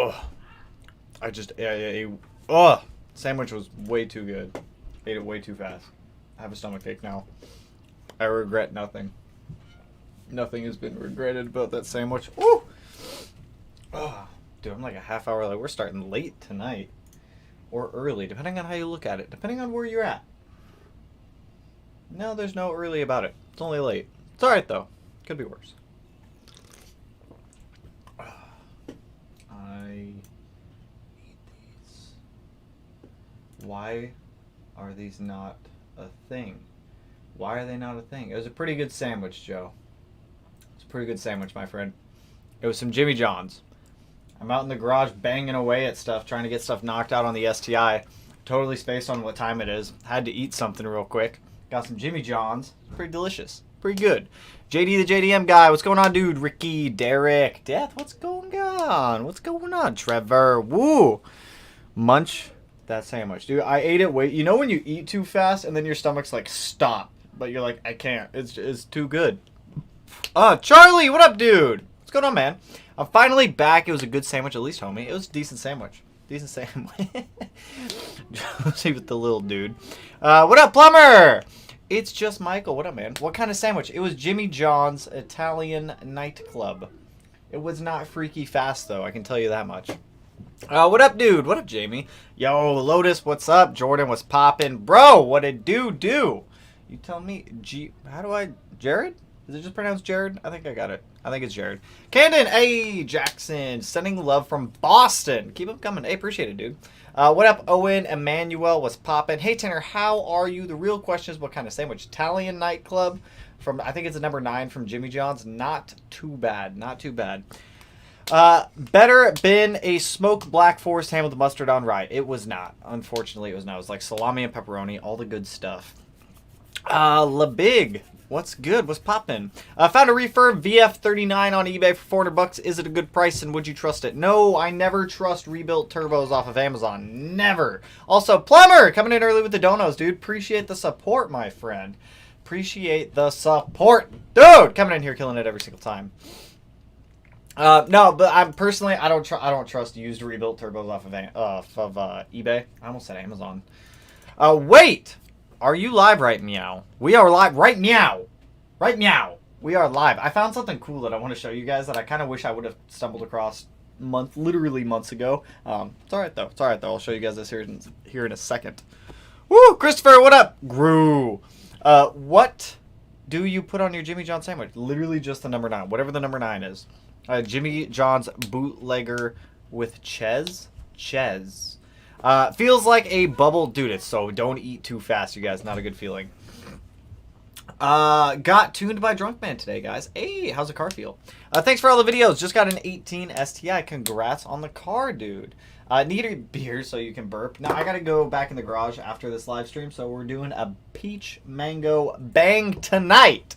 Oh, oh, sandwich was way too good. Ate it way too fast. I have a stomachache now. I regret nothing. Nothing has been regretted about that sandwich. Ooh! Oh, dude, I'm like a half hour late. We're starting late tonight. Or early, depending on how you look at it. Depending on where you're at. No, there's no early about it. It's only late. It's alright, though. Could be worse. I need these. Why are these not a thing? Why are they not a thing? It was a pretty good sandwich, Joe. It's a pretty good sandwich, my friend. It was some Jimmy John's. I'm out in the garage banging away at stuff, trying to get stuff knocked out on the STI. Totally spaced on what time it is. Had to eat something real quick. Got some Jimmy John's. Pretty delicious. Pretty good. JD the JDM guy. What's going on, dude? Ricky, Derek, Death. What's going on? What's going on? Trevor. Woo. Munch that sandwich. Dude, I ate it way... You know when you eat too fast and then your stomach's like, stop. But you're like, I can't. It's too good. Charlie, what up, dude? What's going on, man? I'm finally back. It was a good sandwich, at least, homie. It was a decent sandwich. Decent sandwich. Josie with the little dude. What up, plumber? It's just Michael. What up, man? What kind of sandwich? It was Jimmy John's Italian nightclub. It was not freaky fast, though. I can tell you that much. What up, dude? What up, Jamie? Yo, Lotus, what's up? Jordan, what's poppin'? Bro, what did do? You tell me. Jared? Is it just pronounced Jared? I think I got it. I think it's Jared. Camden, hey, Jackson. Sending love from Boston. Keep them coming. Hey, appreciate it, dude. What up, Owen? Emmanuel, what's poppin'? Hey, Tanner, how are you? The real question is what kind of sandwich? Italian nightclub from, I think it's a number 9 from Jimmy John's. Not too bad. Not too bad. Better been a smoked Black Forest ham with mustard on rye. It was not. Unfortunately, it was not. It was like salami and pepperoni, all the good stuff. La Big. What's good? What's poppin'? Found a refurb VF39 on eBay for $400. Is it a good price and would you trust it? No, I never trust rebuilt turbos off of Amazon. Never. Also, Plumber coming in early with the donos, dude. Appreciate the support, my friend. Appreciate the support. Dude, coming in here killing it every single time. No, but I don't trust used rebuilt turbos off of eBay. I almost said Amazon. Wait. Are you live right meow? We are live right meow. Right meow. We are live. I found something cool that I want to show you guys that I kind of wish I would have stumbled across literally months ago. It's alright though. It's alright though. I'll show you guys this here in a second. Woo! Christopher, what up? Gru. What do you put on your Jimmy John sandwich? Literally just the number 9. Whatever the number 9 is. Jimmy John's bootlegger with Ches. Feels like a bubble. Dude, it's so don't eat too fast, you guys. Not a good feeling. Got tuned by Drunk Man today, guys. Hey, how's the car feel? Thanks for all the videos. Just got an 18 STI. Congrats on the car, dude. Need a beer so you can burp. Now, I got to go back in the garage after this live stream, so we're doing a peach mango bang tonight.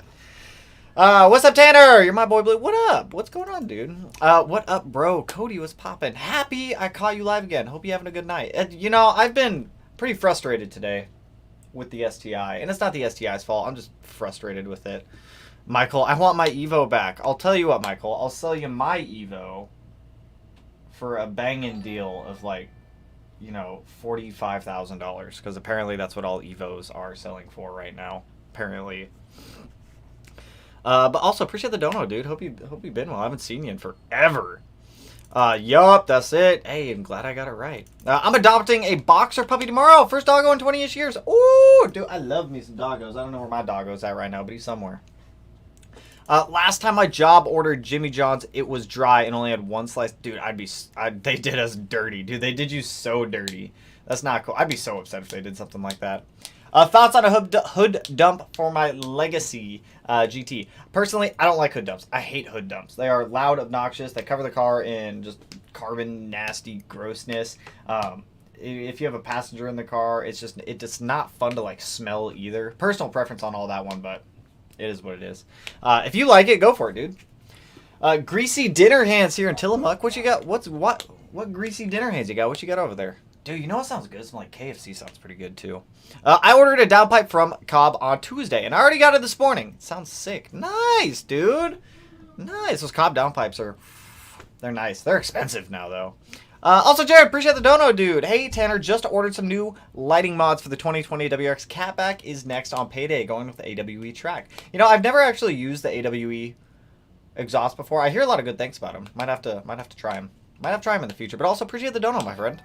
What's up, Tanner? You're my boy, Blue. What up? What's going on, dude? What up, bro? Cody was popping. Happy I caught you live again. Hope you're having a good night. You know, I've been pretty frustrated today with the STI. And it's not the STI's fault. I'm just frustrated with it. Michael, I want my Evo back. I'll tell you what, Michael. I'll sell you my Evo for a banging deal of, like, you know, $45,000. Because apparently that's what all Evos are selling for right now. Apparently. But also, appreciate the dono, dude. Hope you've been well. I haven't seen you in forever. Yup, that's it. Hey, I'm glad I got it right. I'm adopting a boxer puppy tomorrow. First doggo in 20-ish years. Ooh, dude, I love me some doggos. I don't know where my doggo's at right now, but he's somewhere. Last time my job ordered Jimmy John's, it was dry and only had one slice. Dude, they did us dirty. Dude, they did you so dirty. That's not cool. I'd be so upset if they did something like that. Thoughts on a hood dump for my Legacy GT. Personally, I don't like hood dumps. I hate hood dumps. They are loud, obnoxious. They cover the car in just carbon, nasty grossness. If you have a passenger in the car, it's just not fun to like smell either. Personal preference on all that one, but it is what it is. If you like it, go for it, dude. Greasy dinner hands here in Tillamook. What you got? What greasy dinner hands you got? What you got over there? Dude, you know what sounds good? Some like KFC sounds pretty good too. I ordered a downpipe from Cobb on Tuesday, and I already got it this morning. It sounds sick. Nice, dude. Nice. Those Cobb downpipes are They're nice. They're expensive now, though. Also, Jared, appreciate the dono, dude. Hey, Tanner, just ordered some new lighting mods for the 2020 WRX. Catback is next on payday, going with the AWE track. You know, I've never actually used the AWE exhaust before. I hear a lot of good things about them. Might have to try them. Might have to try them in the future. But also appreciate the dono, my friend.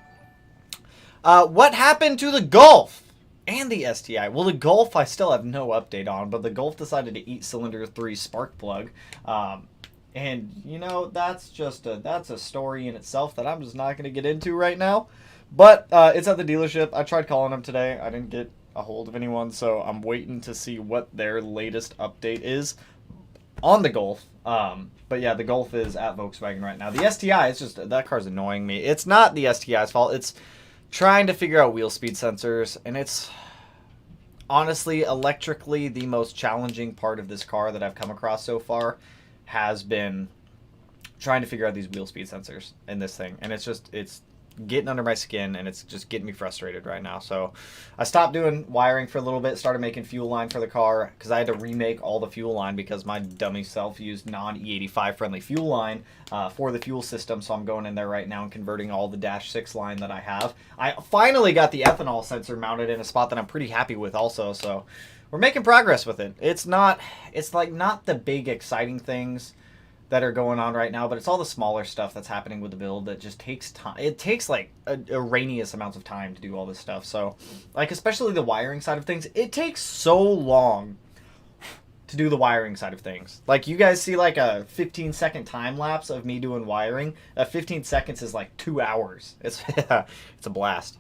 What happened to the Golf and the STI? Well, the Golf I still have no update on, but the Golf decided to eat cylinder 3 spark plug. And, you know, that's a story in itself that I'm just not going to get into right now. But it's at the dealership. I tried calling them today. I didn't get a hold of anyone, so I'm waiting to see what their latest update is on the Golf. But yeah, the Golf is at Volkswagen right now. The STI, it's just, that car's annoying me. It's not the STI's fault. It's trying to figure out wheel speed sensors, and it's honestly electrically the most challenging part of this car that I've come across so far. Has been trying to figure out these wheel speed sensors in this thing, and it's getting under my skin, and it's just getting me frustrated right now. So I stopped doing wiring for a little bit, started making fuel line for the car, because I had to remake all the fuel line because my dummy self used non-E85 friendly fuel line for the fuel system. So I'm going in there right now and converting all the Dash 6 line that I have. I finally got the ethanol sensor mounted in a spot that I'm pretty happy with also, so we're making progress with it. It's not the big exciting things that are going on right now, but it's all the smaller stuff that's happening with the build that just takes time. It takes like a rainiest amounts of time to do all this stuff. So, like, especially the wiring side of things, it takes so long to do the wiring side of things. Like, you guys see like a 15-second time lapse of me doing wiring. 15 seconds is like 2 hours. It's it's a blast.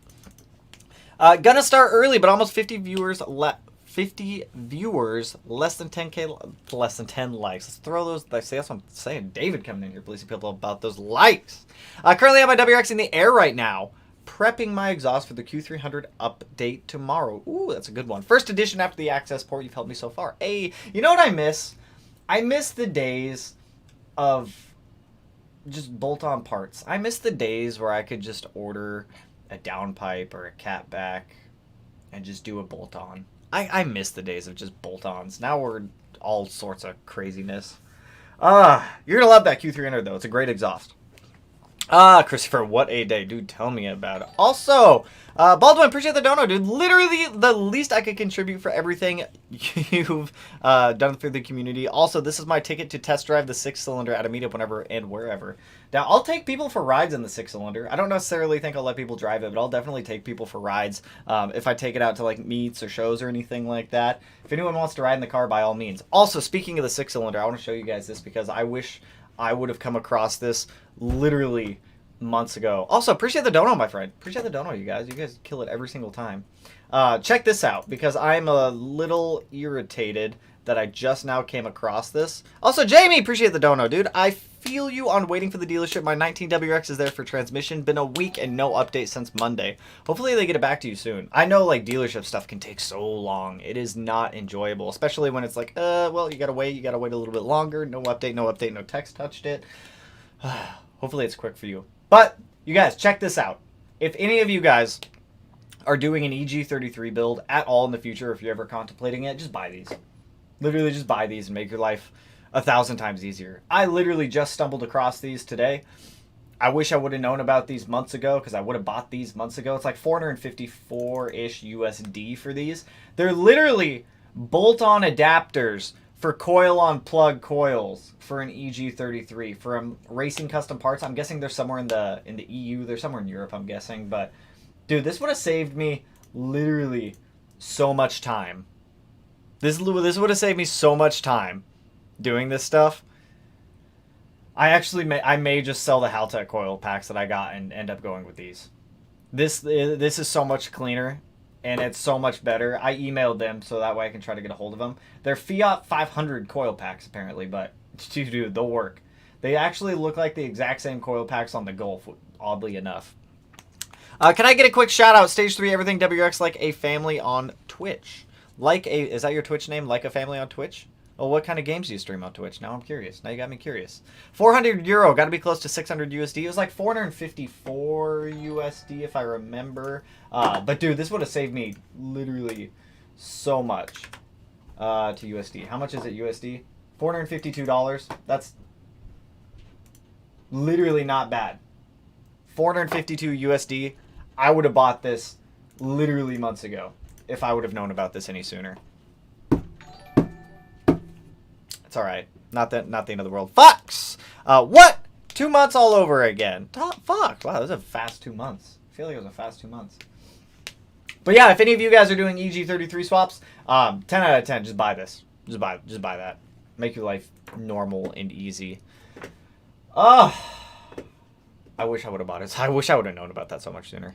Gonna start early, but almost 50 viewers left. 50 viewers, less than 10k, less than 10 likes. Let's throw those. That's what I'm saying. David coming in here, please people about those likes. Currently, I have my WRX in the air right now, prepping my exhaust for the Q300 update tomorrow. Ooh, that's a good one. First edition after the access port. You've helped me so far. Hey, you know what I miss? I miss the days of just bolt-on parts. I miss the days where I could just order a downpipe or a catback and just do a bolt-on. I miss the days of just bolt-ons. Now we're all sorts of craziness. You're going to love that Q300, though. It's a great exhaust. Christopher, what a day. Dude, tell me about it. Also, Baldwin, appreciate the dono, dude. Literally the least I could contribute for everything you've done through the community. Also, this is my ticket to test drive the 6-cylinder at a meetup whenever and wherever. Now, I'll take people for rides in the 6-cylinder. I don't necessarily think I'll let people drive it, but I'll definitely take people for rides if I take it out to like meets or shows or anything like that. If anyone wants to ride in the car, by all means. Also, speaking of the 6-cylinder, I want to show you guys this because I wish I would have come across this literally months ago. Also, appreciate the dono, my friend. Appreciate the dono, you guys. You guys kill it every single time. Check this out, because I'm a little irritated that I just now came across this. Also, Jamie, appreciate the dono, dude. I feel you on waiting for the dealership. My 19 WRX is there for transmission. Been a week and no update since Monday. Hopefully they get it back to you soon. I know, like, dealership stuff can take so long. It is not enjoyable, especially when it's like, well, you gotta wait a little bit longer. No update, no text touched it. Hopefully it's quick for you. But, you guys, check this out. If any of you guys are doing an EG33 build at all in the future, if you're ever contemplating it, just buy these. Literally just buy these and make your life 1,000 times easier. I literally just stumbled across these today. I wish I would have known about these months ago because I would have bought these months ago. It's like 454-ish USD for these. They're literally bolt-on adapters for coil-on plug coils for an EG33 from Racing Custom Parts. I'm guessing they're somewhere in the EU. They're somewhere in Europe, I'm guessing. But, dude, this would have saved me literally so much time. This would have saved me so much time doing this stuff. I may just sell the Haltech coil packs that I got and end up going with these. This is so much cleaner and it's so much better. I emailed them so that way I can try to get a hold of them. They're Fiat 500 coil packs apparently, but dude, they'll work. They actually look like the exact same coil packs on the Golf, oddly enough. Can I get a quick shout out? Stage 3 Everything WRX like a family on Twitch. Is that your Twitch name? Like a family on Twitch? Oh, what kind of games do you stream on Twitch? Now I'm curious. Now you got me curious. 400 euro. Got to be close to 600 USD. It was like 454 USD if I remember. But dude, this would have saved me literally so much to USD. How much is it USD? $452. Literally not bad. 452 USD. I would have bought this literally months ago if I would have known about this any sooner. It's all right. Not the end of the world. Fox! What? 2 months all over again. Fuck. Wow, that was a fast 2 months. I feel like it was a fast 2 months. But yeah, if any of you guys are doing EG33 swaps, 10 out of 10, just buy this. Just buy that. Make your life normal and easy. I wish I would have bought it. I wish I would have known about that so much sooner.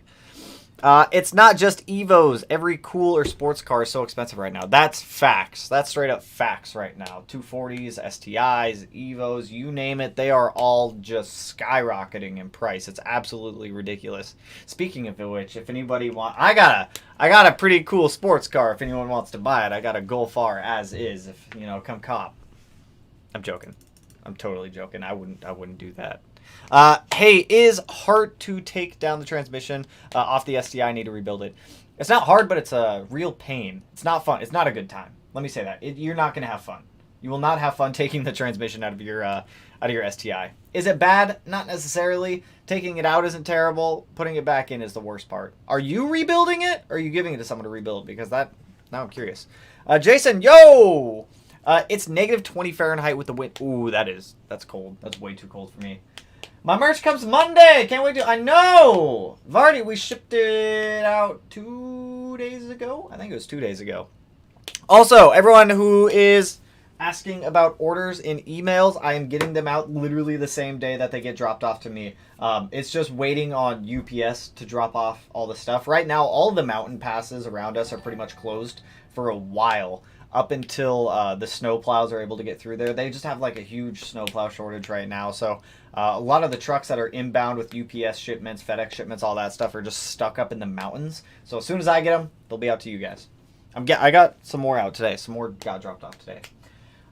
It's not just Evos. Every cool or sports car is so expensive right now. That's facts. That's straight up facts right now. 240s, STIs, Evos, you name it. They are all just skyrocketing in price. It's absolutely ridiculous. Speaking of which, if anybody I got a pretty cool sports car. If anyone wants to buy it, I got a Golf R as is. If come cop. I'm joking. I'm totally joking. I wouldn't do that. Hey, is hard to take down the transmission off the STI. I need to rebuild it. It's not hard, but it's a real pain. It's not fun. It's not a good time. Let me say that. You're not going to have fun. You will not have fun taking the transmission out of your STI. Is it bad? Not necessarily. Taking it out isn't terrible. Putting it back in is the worst part. Are you rebuilding it, or are you giving it to someone to rebuild? Because now I'm curious. Jason, yo! It's negative 20 Fahrenheit with the wind. Ooh, that's cold. That's way too cold for me. My merch comes Monday. Can't wait to. I know. Vardy, we shipped it out 2 days ago. I think it was 2 days ago. Also, everyone who is asking about orders in emails, I am getting them out literally the same day that they get dropped off to me. It's just waiting on UPS to drop off all the stuff. Right now, all the mountain passes around us are pretty much closed for a while. Up until the snowplows are able to get through there. They just have like a huge snowplow shortage right now. So a lot of the trucks that are inbound with UPS shipments, FedEx shipments, all that stuff are just stuck up in the mountains. So as soon as I get them, they'll be out to you guys. I got some more out today. Some more got dropped off today.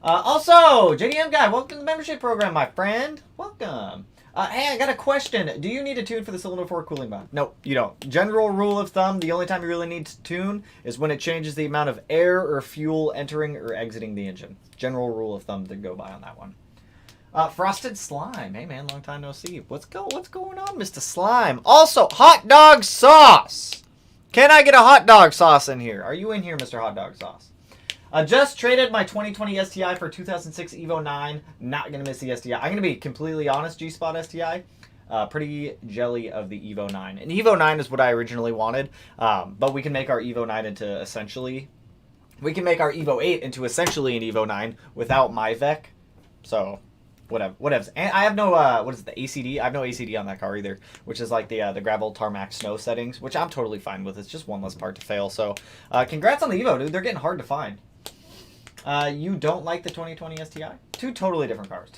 Also, JDM guy, welcome to the membership program, my friend. Welcome. Hey, I got a question. Do you need a tune for the cylinder 4 cooling box? No, you don't. General rule of thumb, the only time you really need to tune is when it changes the amount of air or fuel entering or exiting the engine. General rule of thumb to go by on that one. Frosted Slime. Hey, man, long time no see. What's going on, Mr. Slime? Also, hot dog sauce. Can I get a hot dog sauce in here? Are you in here, Mr. Hot Dog Sauce? Just traded my 2020 STI for 2006 Evo 9. Not going to miss the STI. I'm going to be completely honest, G-Spot STI. Pretty jelly of the Evo 9. And Evo 9 is what I originally wanted. But we can make our Evo 9 into essentially... We can make our Evo 8 into essentially an Evo 9 without my VEC. So, whatever. And I have no, the ACD? I have no ACD on that car either. Which is like the gravel tarmac snow settings. Which I'm totally fine with. It's just one less part to fail. So, congrats on the Evo, dude. They're getting hard to find. You don't like the 2020 STI? Two totally different cars.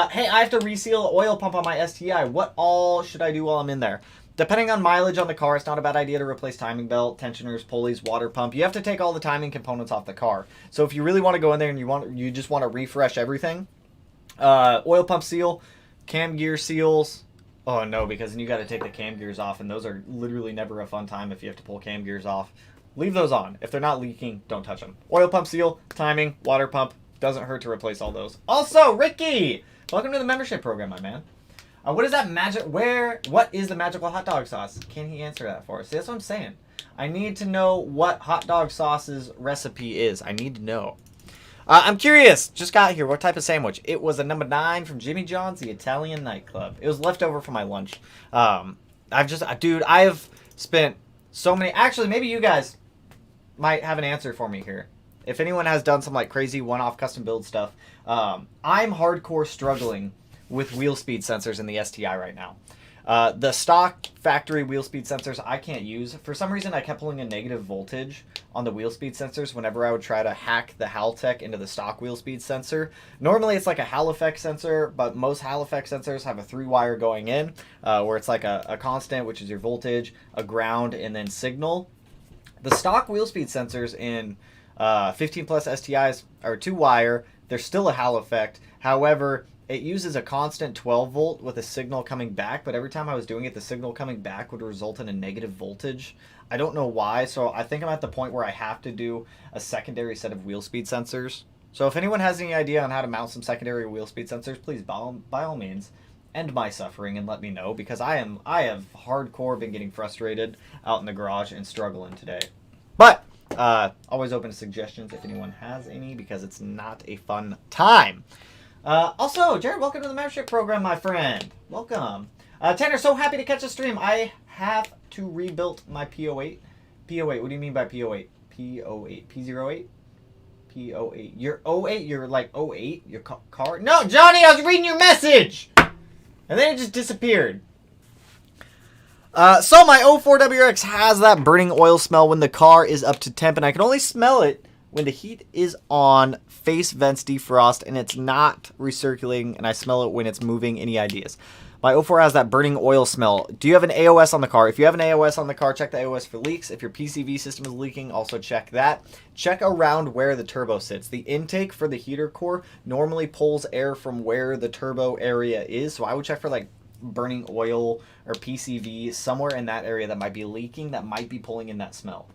Hey, I have to reseal oil pump on my STI. What all should I do while I'm in there? Depending on mileage on the car, it's not a bad idea to replace timing belt, tensioners, pulleys, water pump. You have to take all the timing components off the car. So if you really want to go in there and you just want to refresh everything, oil pump seal, cam gear seals. Oh no, because then you got to take the cam gears off, and those are literally never a fun time if you have to pull cam gears off. Leave those on. If they're not leaking, don't touch them. Oil pump seal, timing, water pump. Doesn't hurt to replace all those. Also, Ricky! Welcome to the membership program, my man. What is that what is the magical hot dog sauce? Can he answer that for us? See, that's what I'm saying. I need to know what hot dog sauce's recipe is. I need to know. I'm curious. Just got here. What type of sandwich? It was a number 9 from Jimmy John's, the Italian nightclub. It was left over from my lunch. I've spent so many... Actually, maybe you guys might have an answer for me here. If anyone has done some like crazy one-off custom build stuff, I'm hardcore struggling with wheel speed sensors in the STI right now. The stock factory wheel speed sensors I can't use. For some reason, I kept pulling a negative voltage on the wheel speed sensors whenever I would try to hack the Haltech into the stock wheel speed sensor. Normally, it's like a Hal effect sensor, but most Hal effect sensors have a 3-wire going in, where it's like a constant, which is your voltage, a ground, and then signal. The stock wheel speed sensors in 15 plus STIs are 2-wire. They're still a Hal effect. However, it uses a constant 12 volt with a signal coming back, but every time I was doing it, the signal coming back would result in a negative voltage. I don't know why, so I think I'm at the point where I have to do a secondary set of wheel speed sensors So if anyone has any idea on how to mount some secondary wheel speed sensors, please by all means end my suffering and let me know, because I have hardcore been getting frustrated out in the garage and struggling today. But always open to suggestions if anyone has any, because it's not a fun time. Also, Jared, welcome to the membership program, my friend. Welcome. Tanner, so happy to catch a stream. I have to rebuild my P08. P08, what do you mean by P08? P08, P08? P08. You're 08? You're like 08? Your car? No, Johnny, I was reading your message! And then it just disappeared. So my 04 WRX has that burning oil smell when the car is up to temp, and I can only smell it when the heat is on, face vents defrost, and it's not recirculating, and I smell it when it's moving. Any ideas? My 04 has that burning oil smell. Do you have an AOS on the car? If you have an AOS on the car, check the AOS for leaks. If your PCV system is leaking, also check that. Check around where the turbo sits. The intake for the heater core normally pulls air from where the turbo area is, so I would check for like burning oil or PCV somewhere in that area that might be leaking, that might be pulling in that smell.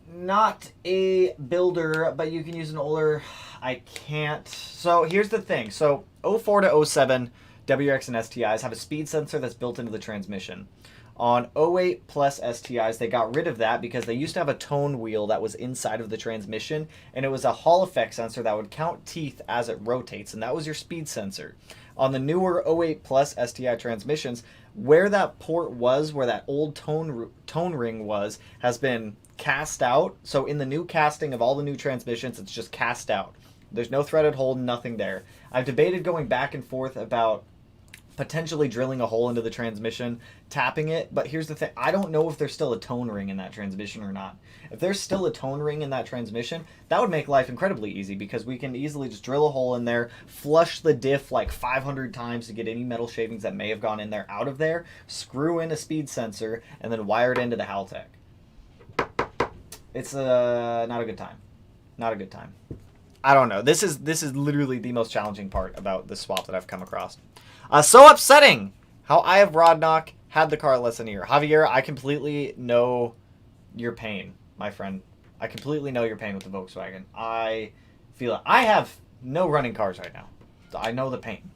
Not a builder, but you can use an older. I can't. So here's the thing. So 04 to 07 WRX and STIs have a speed sensor that's built into the transmission. On 08 plus STIs, they got rid of that because they used to have a tone wheel that was inside of the transmission, and it was a Hall effect sensor that would count teeth as it rotates, and that was your speed sensor. On the newer 08 plus STI transmissions, where that port was, where that old tone ring was, has been cast out. So in the new casting of all the new transmissions, it's just cast out. There's no threaded hole, nothing there. I've debated going back and forth about potentially drilling a hole into the transmission, tapping it, but here's the thing. I don't know if there's still a tone ring in that transmission or not. If there's still a tone ring in that transmission, that would make life incredibly easy, because we can easily just drill a hole in there, flush the diff like 500 times to get any metal shavings that may have gone in there out of there, screw in a speed sensor, and then wire it into the Haltech. It's not a good time. Not a good time. I don't know. This is literally the most challenging part about this swap that I've come across. So upsetting how I have rod knock, had the car less than a year. Javier, I completely know your pain, my friend. I completely know your pain with the Volkswagen. I feel it. I have no running cars right now. So I know the pain.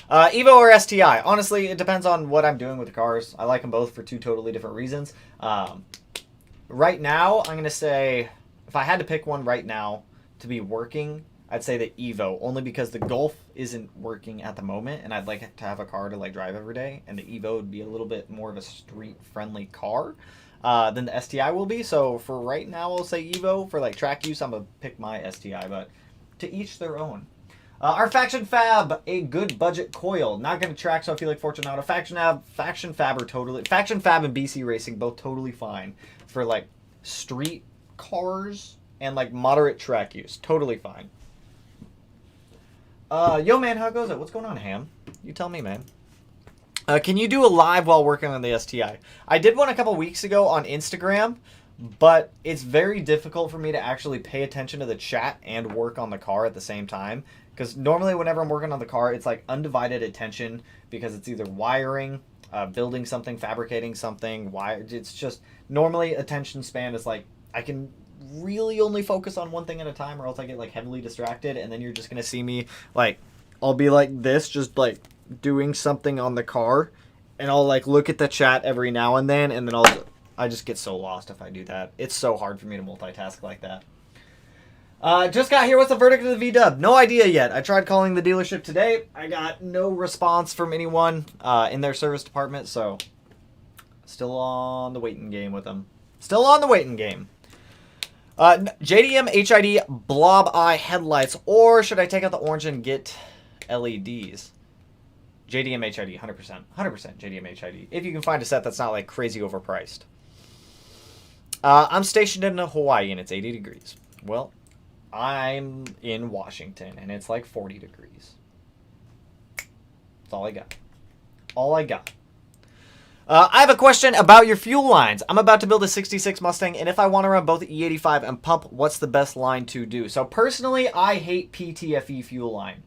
Evo or STI? Honestly, it depends on what I'm doing with the cars. I like them both for two totally different reasons. Right now, I'm going to say, if I had to pick one right now to be working, I'd say the Evo, only because the Golf isn't working at the moment, and I'd like to have a car to like drive every day, and the Evo would be a little bit more of a street-friendly car than the STI will be. So for right now, I'll say Evo. For like track use, I'm going to pick my STI, but to each their own. Our Faction Fab, a good budget coil. Not going to track, so I feel like Fortunato. Faction Fab are totally... Faction Fab and BC Racing, both totally fine for like street cars and like moderate track use. Totally fine. Yo, man, how goes it? What's going on, Ham? You tell me, man. Can you do a live while working on the STI? I did one a couple weeks ago on Instagram, but it's very difficult for me to actually pay attention to the chat and work on the car at the same time. Because normally whenever I'm working on the car, it's like undivided attention, because it's either wiring, building something, fabricating something, it's just normally attention span is like, I can really only focus on one thing at a time, or else I get like heavily distracted, and then you're just gonna see me like, I'll be like this, just like doing something on the car, and I'll like look at the chat every now and then I just get so lost if I do that. It's so hard for me to multitask like that. Just got here. What's the verdict of the V-dub? No idea yet. I tried calling the dealership today. I got no response from anyone in their service department, so still on the waiting game with them. Still on the waiting game. JDM HID blob eye headlights, or should I take out the orange and get LEDs? JDM HID, 100%. 100% JDM HID. If you can find a set that's not like crazy overpriced. I'm stationed in Hawaii and it's 80 degrees. Well, I'm in Washington and it's like 40 degrees. That's all I got. All I got. I have a question about your fuel lines. I'm about to build a 66 Mustang, and if I want to run both E85 and pump, what's the best line to do? So personally, I hate PTFE fuel line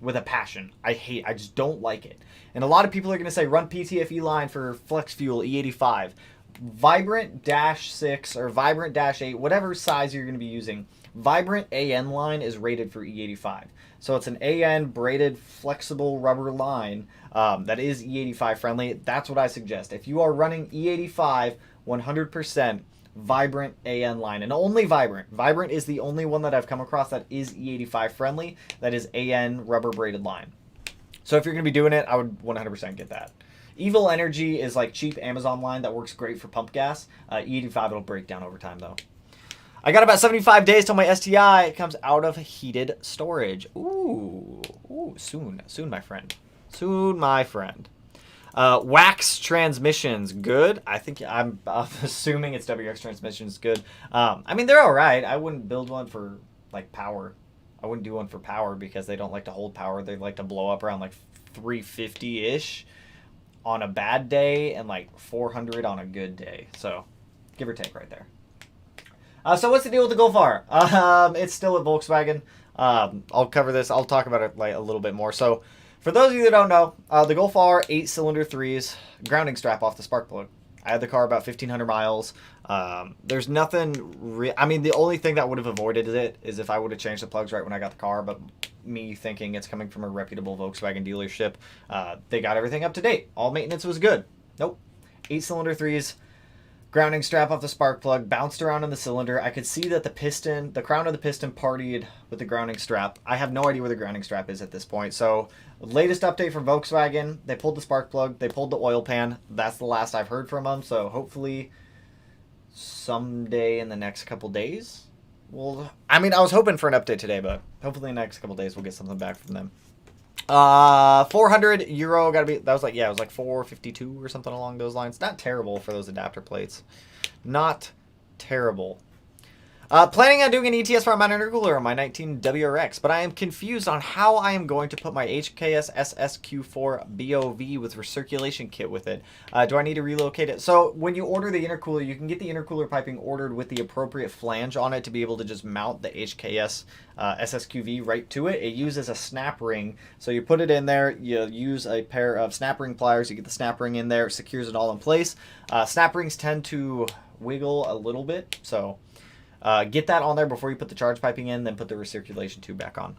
with a passion. I just don't like it. And a lot of people are going to say run PTFE line for flex fuel E85. Vibrant-6 or Vibrant-8, whatever size you're going to be using, Vibrant AN line is rated for E85. So it's an AN braided flexible rubber line that is E85 friendly. That's what I suggest. If you are running E85 100%, Vibrant AN line, and only Vibrant. Vibrant is the only one that I've come across that is E85 friendly, that is AN rubber braided line. So if you're going to be doing it, I would 100% get that. Evil Energy is like cheap Amazon line that works great for pump gas. E85 will break down over time though. I got about 75 days till my STI comes out of heated storage. Ooh, soon, my friend. Soon, my friend. Wax transmissions, good. I think I'm assuming it's WRX transmissions, good. I mean, they're all right. I wouldn't build one for like power. I wouldn't do one for power because they don't like to hold power. They like to blow up around like 350-ish on a bad day and like 400 on a good day. So, give or take right there. So what's the deal with the Golf R? It's still at Volkswagen. I'll cover this. I'll talk about it like a little bit more. So, for those of you that don't know, the Golf R 8-cylinder 3s, grounding strap off the spark plug. I had the car about 1,500 miles. There's nothing... I mean, the only thing that would have avoided it is if I would have changed the plugs right when I got the car, but me thinking it's coming from a reputable Volkswagen dealership, they got everything up to date. All maintenance was good. Nope. 8-cylinder 3s, grounding strap off the spark plug, bounced around in the cylinder. I could see that the crown of the piston partied with the grounding strap. I have no idea where the grounding strap is at this point. So, latest update from Volkswagen, they pulled the spark plug, they pulled the oil pan. That's the last I've heard from them. So, hopefully, someday in the next couple days, I was hoping for an update today, but hopefully in the next couple days we'll get something back from them. 400 euro, it was like 452 or something along those lines. Not terrible for those adapter plates. Not terrible. Planning on doing an ETS for my intercooler on my 19 WRX, but I am confused on how I am going to put my HKS SSQ4 BOV with recirculation kit with it. Do I need to relocate it? So when you order the intercooler, you can get the intercooler piping ordered with the appropriate flange on it to be able to just mount the HKS SSQV right to it. It uses a snap ring. So you put it in there, you use a pair of snap ring pliers, you get the snap ring in there, it secures it all in place. Snap rings tend to wiggle a little bit, so... get that on there before you put the charge piping in, then put the recirculation tube back on.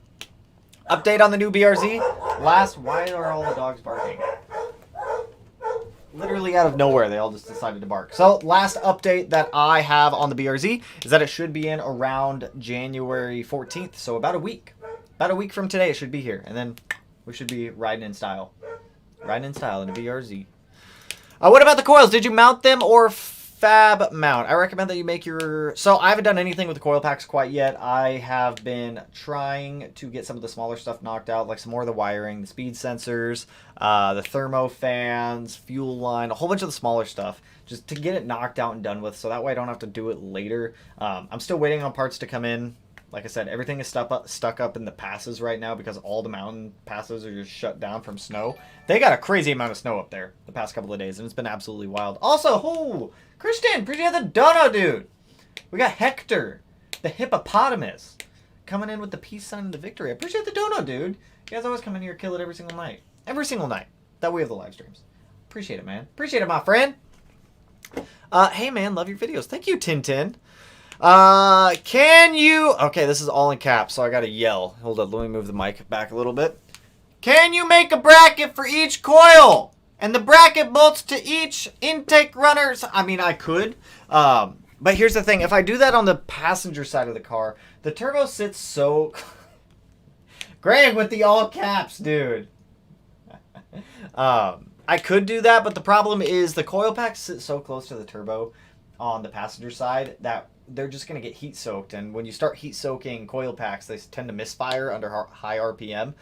Update on the new BRZ. Why are all the dogs barking? Literally out of nowhere, they all just decided to bark. So, last update that I have on the BRZ is that it should be in around January 14th, so about a week. About a week from today, it should be here, and then we should be riding in style. Riding in style in a BRZ. What about the coils? Did you mount them or fab mount? I recommend that you make your... So I haven't done anything with the coil packs quite yet. I have been trying to get some of the smaller stuff knocked out, like some more of the wiring, the speed sensors, the thermo fans, fuel line, a whole bunch of the smaller stuff, just to get it knocked out and done with, so that way I don't have to do it later. I'm still waiting on parts to come in. Like I said, everything is stuck up in the passes right now because all the mountain passes are just shut down from snow. They got a crazy amount of snow up there the past couple of days, and it's been absolutely wild. Also, Christian, appreciate the dono, dude. We got Hector, the hippopotamus, coming in with the peace sign and the victory. I appreciate the dono, dude. You guys always come in here, kill it every single night. Every single night that we have the live streams. Appreciate it, man. Appreciate it, my friend. Hey, man, love your videos. Thank you, Tintin. Can you... Okay, this is all in caps, so I gotta yell. Hold up, let me move the mic back a little bit. Can you make a bracket for each coil? And the bracket bolts to each intake runners? I mean, I could. But here's the thing. If I do that on the passenger side of the car, the turbo sits so... Greg with the all caps, dude. I could do that, but the problem is the coil packs sit so close to the turbo on the passenger side that they're just going to get heat soaked, and when you start heat soaking coil packs, they tend to misfire under high RPM,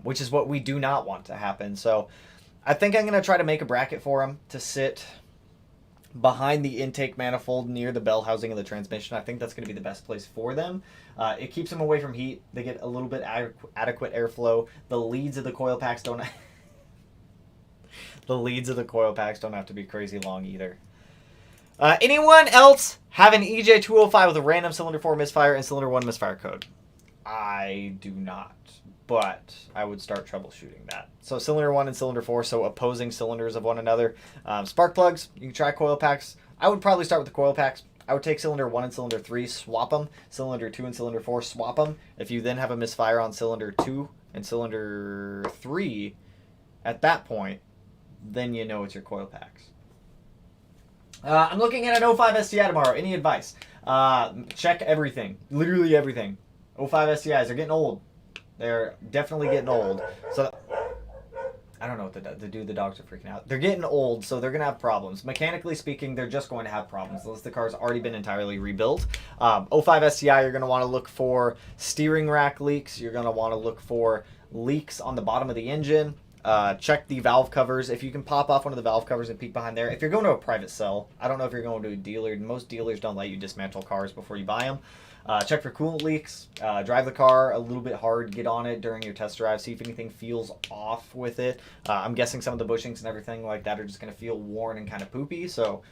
which is what we do not want to happen. So I think I'm going to try to make a bracket for them to sit behind the intake manifold near the bell housing of the transmission. I think that's going to be the best place for them. It keeps them away from heat. They get a little bit adequate airflow. The leads of the coil packs don't the leads of the coil packs don't have to be crazy long either. Anyone else have an EJ205 with a random cylinder 4 misfire and cylinder 1 misfire code? I do not, but I would start troubleshooting that. So cylinder 1 and cylinder 4, so opposing cylinders of one another. Spark plugs, you can try coil packs. I would probably start with the coil packs. I would take cylinder 1 and cylinder 3, swap them. Cylinder 2 and cylinder 4, swap them. If you then have a misfire on cylinder 2 and cylinder 3, at that point, then you know it's your coil packs. I'm looking at an 05 STI tomorrow. Any advice? Check everything. Literally everything. 05 STIs are getting old. They're definitely getting old. So I don't know what to do. The dogs are freaking out. They're getting old, so they're going to have problems. Mechanically speaking, they're just going to have problems unless the car's already been entirely rebuilt. 05 STI, you're going to want to look for steering rack leaks. You're going to want to look for leaks on the bottom of the engine. Check the valve covers. If you can pop off one of the valve covers and peek behind there. If you're going to a private sell, I don't know if you're going to a dealer. Most dealers don't let you dismantle cars before you buy them. Check for coolant leaks. Drive the car a little bit hard. Get on it during your test drive. See if anything feels off with it. I'm guessing some of the bushings and everything like that are just going to feel worn and kind of poopy. So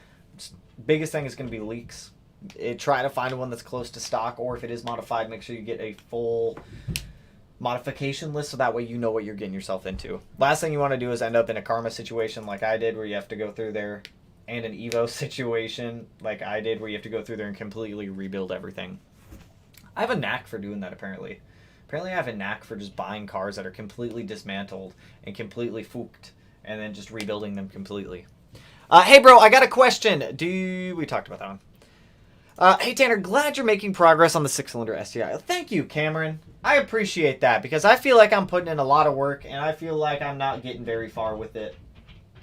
biggest thing is going to be leaks. Try to find one that's close to stock, or if it is modified, make sure you get a full modification list so that way you know what you're getting yourself into. Last thing you want to do is end up in a karma situation like I did, where you have to go through there, and an Evo situation like I did, where you have to go through there and completely rebuild everything. I have a knack for doing that, apparently. Apparently I have a knack for just buying cars that are completely dismantled and completely fooked, and then just rebuilding them completely. Hey, bro, I got a question. We talked about that one. Hey, Tanner, glad you're making progress on the 6-cylinder STI. Thank you, Cameron. I appreciate that, because I feel like I'm putting in a lot of work, and I feel like I'm not getting very far with it,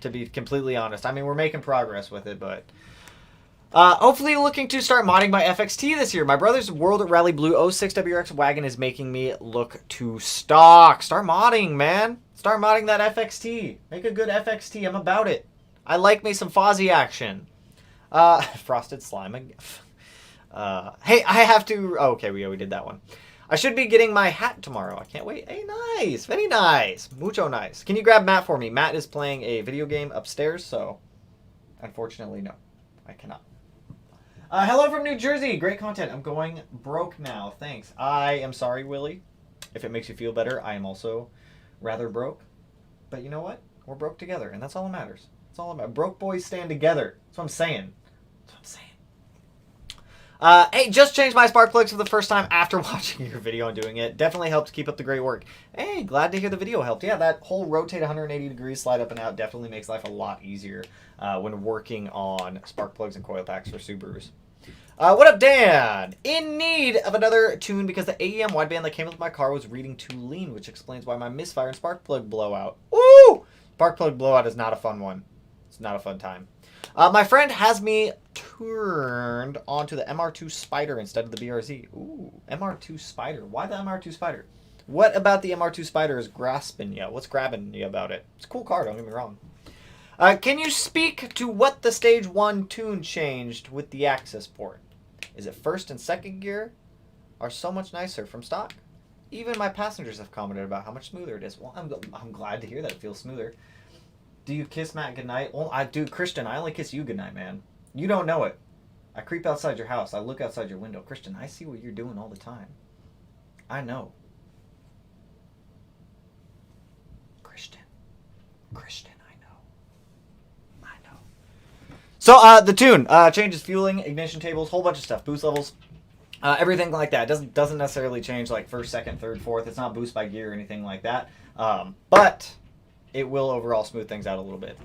to be completely honest. I mean, we're making progress with it, but hopefully looking to start modding my FXT this year. My brother's World Rally Blue 06 WRX wagon is making me look to stock. Start modding, man. Start modding that FXT. Make a good FXT. I'm about it. I like me some Fozzie action. Frosted slime. Hey, I have to... Oh, okay, we did that one. I should be getting my hat tomorrow. I can't wait. Hey, nice. Very nice. Mucho nice. Can you grab Matt for me? Matt is playing a video game upstairs, so unfortunately, no. I cannot. Hello from New Jersey. Great content. I'm going broke now. Thanks. I am sorry, Willie. If it makes you feel better, I am also rather broke. But you know what? We're broke together, and that's all that matters. That's all that matters. Broke boys stand together. That's what I'm saying. That's what I'm saying. Hey, just changed my spark plugs for the first time after watching your video and doing it. Definitely helped keep up the great work. Hey, glad to hear the video helped. Yeah, that whole rotate 180 degrees, slide up and out definitely makes life a lot easier when working on spark plugs and coil packs for Subarus. What up, Dan? In need of another tune because the AEM wideband that came with my car was reading too lean, which explains why my misfire and spark plug blowout. Woo! Spark plug blowout is not a fun one. It's not a fun time. My friend has me turned onto the MR2 Spider instead of the BRZ. Ooh, MR2 Spider. Why the MR2 Spider? What about the MR2 Spider is grasping you? What's grabbing you about it? It's a cool car, don't get me wrong. Can you speak to what the Stage 1 tune changed with the access port? Is it first and second gear are so much nicer from stock? Even my passengers have commented about how much smoother it is. Well, I'm glad to hear that it feels smoother. Do you kiss Matt goodnight? Well, I do, Christian. I only kiss you goodnight, man. You don't know it. I creep outside your house. I look outside your window. Christian, I see what you're doing all the time. I know. Christian, I know. So, the tune changes fueling, ignition tables, whole bunch of stuff, boost levels, everything like that. It doesn't necessarily change like first, second, third, fourth. It's not boost by gear or anything like that. But it will overall smooth things out a little bit.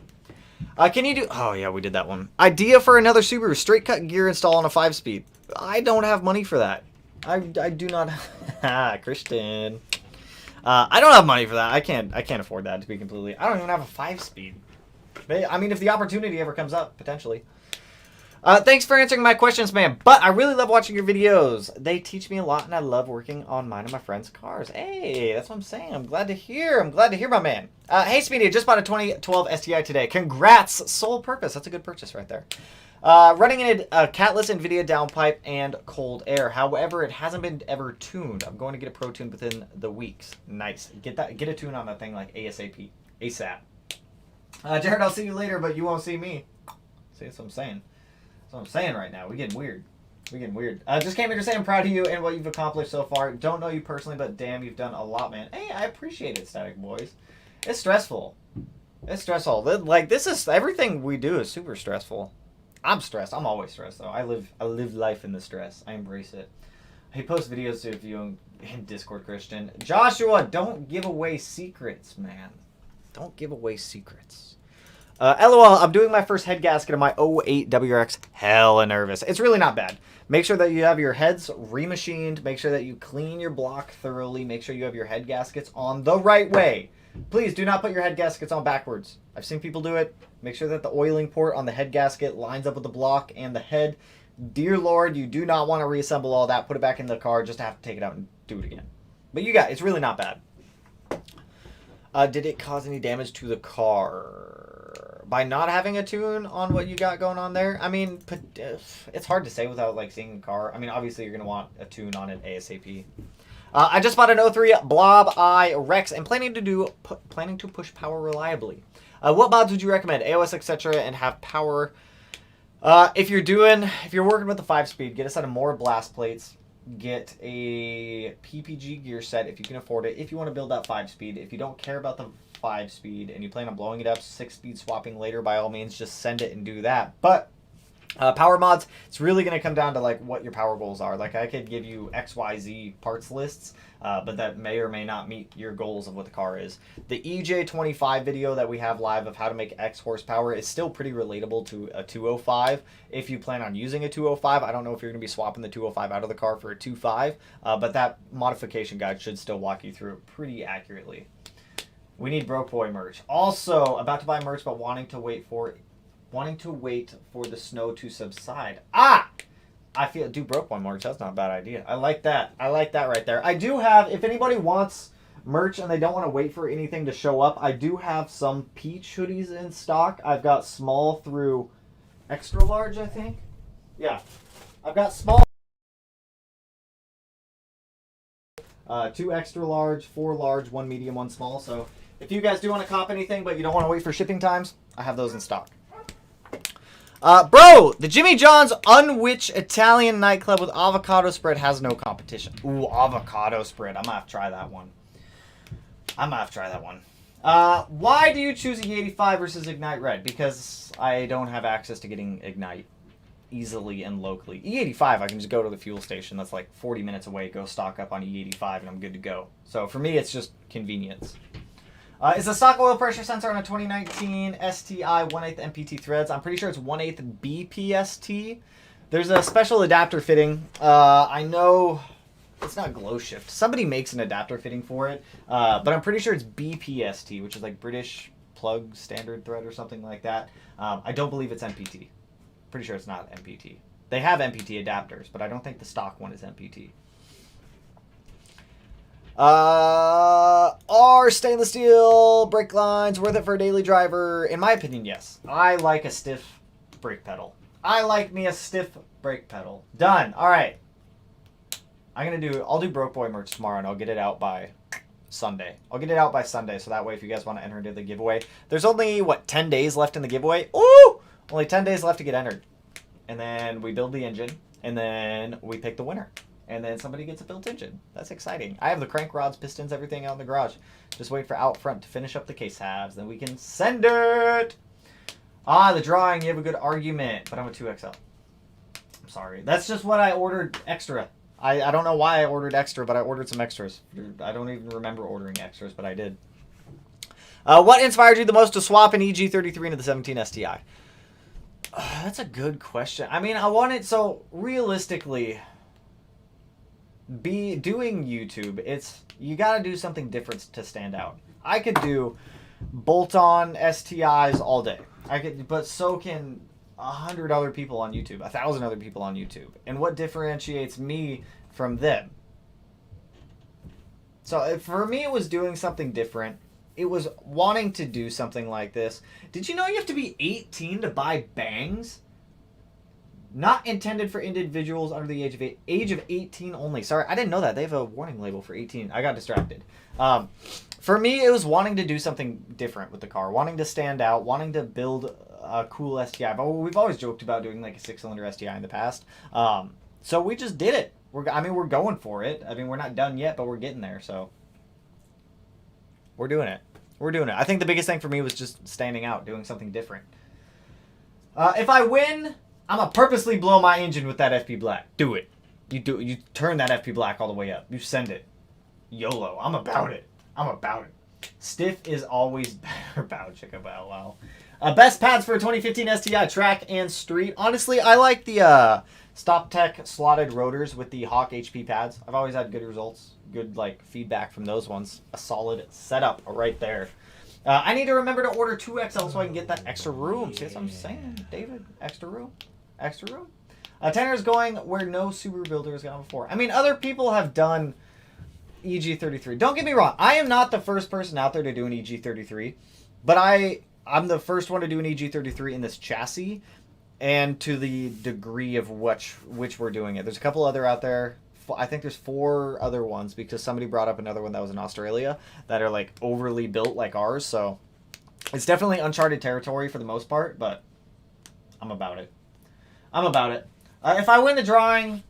Can you do... Oh, yeah, we did that one. Idea for another Subaru. Straight cut gear install on a 5-speed. I don't have money for that. I do not... Christian. I don't have money for that. I can't afford that, to be completely... I don't even have a 5-speed. I mean, if the opportunity ever comes up, potentially. Thanks for answering my questions, man. But I really love watching your videos. They teach me a lot, and I love working on mine and my friends' cars. Hey, that's what I'm saying. I'm glad to hear, my man. Hey, Speedy, I just bought a 2012 STI today. Congrats, sole purpose. That's a good purchase right there. Running in a catless NVIDIA downpipe and cold air. However, it hasn't been ever tuned. I'm going to get a pro tune within the weeks. Nice. Get a tune on that thing like ASAP. ASAP. Jared, I'll see you later, but you won't see me. See, that's what I'm saying. That's what I'm saying right now. We're getting weird. Just came here to say I'm proud of you and what you've accomplished so far. Don't know you personally, but damn, you've done a lot, man. Hey, I appreciate it, Static Boys. It's stressful. It's stressful. Like, this is... Everything we do is super stressful. I'm stressed. I'm always stressed though. I live life in the stress. I embrace it. He posts videos to view in Discord, Christian. Joshua, don't give away secrets, man. Don't give away secrets. LOL, I'm doing my first head gasket on my 08 WRX. Hella nervous. It's really not bad. Make sure that you have your heads remachined. Make sure that you clean your block thoroughly. Make sure you have your head gaskets on the right way. Please do not put your head gaskets on backwards. I've seen people do it. Make sure that the oiling port on the head gasket lines up with the block and the head. Dear Lord, you do not want to reassemble all that. Put it back in the car just to have to take it out and do it again. But you got it's really not bad. Did it cause any damage to the car by not having a tune on what you got going on there? I mean, it's hard to say without like seeing the car. I mean, obviously you're gonna want a tune on it ASAP. I just bought an 03 Blob Eye Rex and planning to push power reliably. What mods would you recommend? AOS, etc., and have power. If you're working with the 5-speed, get a set of more blast plates. Get a PPG gear set if you can afford it. If you want to build that 5-speed, if you don't care about the 5-speed and you plan on blowing it up, 6-speed swapping later, by all means, just send it and do that. But power mods, it's really going to come down to like what your power goals are. Like I could give you XYZ parts lists, but that may or may not meet your goals of what the car is. The EJ25 video that we have live of how to make X horsepower is still pretty relatable to a 205. If you plan on using a 205, I don't know if you're going to be swapping the 205 out of the car for a 2.5, but that modification guide should still walk you through it pretty accurately. We need Broke Boy merch. Also, about to buy merch, but wanting to wait for the snow to subside. I feel do Broke Boy merch. That's not a bad idea. I like that. I like that right there. I do have, if anybody wants merch and they don't want to wait for anything to show up, I do have some peach hoodies in stock. I've got small through extra large, I think. Yeah. I've got small, 2 extra large, 4 large, 1 medium, 1 small. So if you guys do want to cop anything but you don't want to wait for shipping times, I have those in stock. Bro, the Jimmy John's Unwich Italian nightclub with avocado spread has no competition. Ooh, avocado spread. I'm gonna have to try that one. Why do you choose E85 versus Ignite Red? Because I don't have access to getting Ignite easily and locally. E85, I can just go to the fuel station that's like 40 minutes away, go stock up on E85, and I'm good to go. So for me, it's just convenience. Is the stock oil pressure sensor on a 2019 STI 1/8 MPT threads? I'm pretty sure it's 1/8 BPST. There's a special adapter fitting. I know it's not Glow Shift. Somebody makes an adapter fitting for it, but I'm pretty sure it's BPST, which is like British Plug Standard Thread or something like that. I don't believe it's MPT. Pretty sure it's not MPT. They have MPT adapters, but I don't think the stock one is MPT. Are stainless steel brake lines worth it for a daily driver? In my opinion, yes. I like a stiff brake pedal. I like me a stiff brake pedal. Done. All right. I'll do Broke Boy merch tomorrow, and I'll get it out by Sunday. So that way if you guys want to enter into the giveaway. There's only, 10 days left in the giveaway? Ooh! Only 10 days left to get entered. And then we build the engine, and then we pick the winner. And then somebody gets a built engine. That's exciting. I have the crank rods, pistons, everything out in the garage. Just wait for out front to finish up the case halves. Then we can send it. The drawing. You have a good argument. But I'm a 2XL. I'm sorry. That's just what I ordered extra. I don't know why I ordered extra, but I ordered some extras. I don't even remember ordering extras, but I did. What inspired you the most to swap an EG33 into the 17 STI? That's a good question. I mean, so realistically, doing YouTube, you got to do something different to stand out. I could do bolt-on STIs all day. But so can 100 other people on YouTube, 1,000 other people on YouTube. And what differentiates me from them? So for me, it was doing something different. It was wanting to do something like this. Did you know you have to be 18 to buy bangs? Not intended for individuals under the age of 18 only. Sorry, I didn't know that. They have a warning label for 18. I got distracted. For me, it was wanting to do something different with the car. Wanting to stand out. Wanting to build a cool STI. But we've always joked about doing like a 6-cylinder STI in the past. So we just did it. We're going for it. I mean, we're not done yet, but we're getting there. So we're doing it. I think the biggest thing for me was just standing out, doing something different. If I win I'm gonna purposely blow my engine with that FP Black. Do it. You turn that FP Black all the way up. You send it. YOLO. I'm about it. I'm about it. Stiff is always better. Bow chicka bow wow. Best pads for 2015 STI, track and street. Honestly, I like the Stop Tech slotted rotors with the Hawk HP pads. I've always had good results. Good like feedback from those ones. A solid setup right there. I need to remember to order 2XL so I can get that extra room. See, that's what I'm saying, David. Extra room. Extra room. Tanner is going where no Subaru builder has gone before. I mean, other people have done EG33. Don't get me wrong. I am not the first person out there to do an EG33. But I'm the first one to do an EG33 in this chassis. And to the degree of which we're doing it. There's a couple other out there. I think there's 4 other ones because somebody brought up another one that was in Australia that are like overly built like ours. So it's definitely uncharted territory for the most part, but I'm about it. I'm about it. If I win the drawing,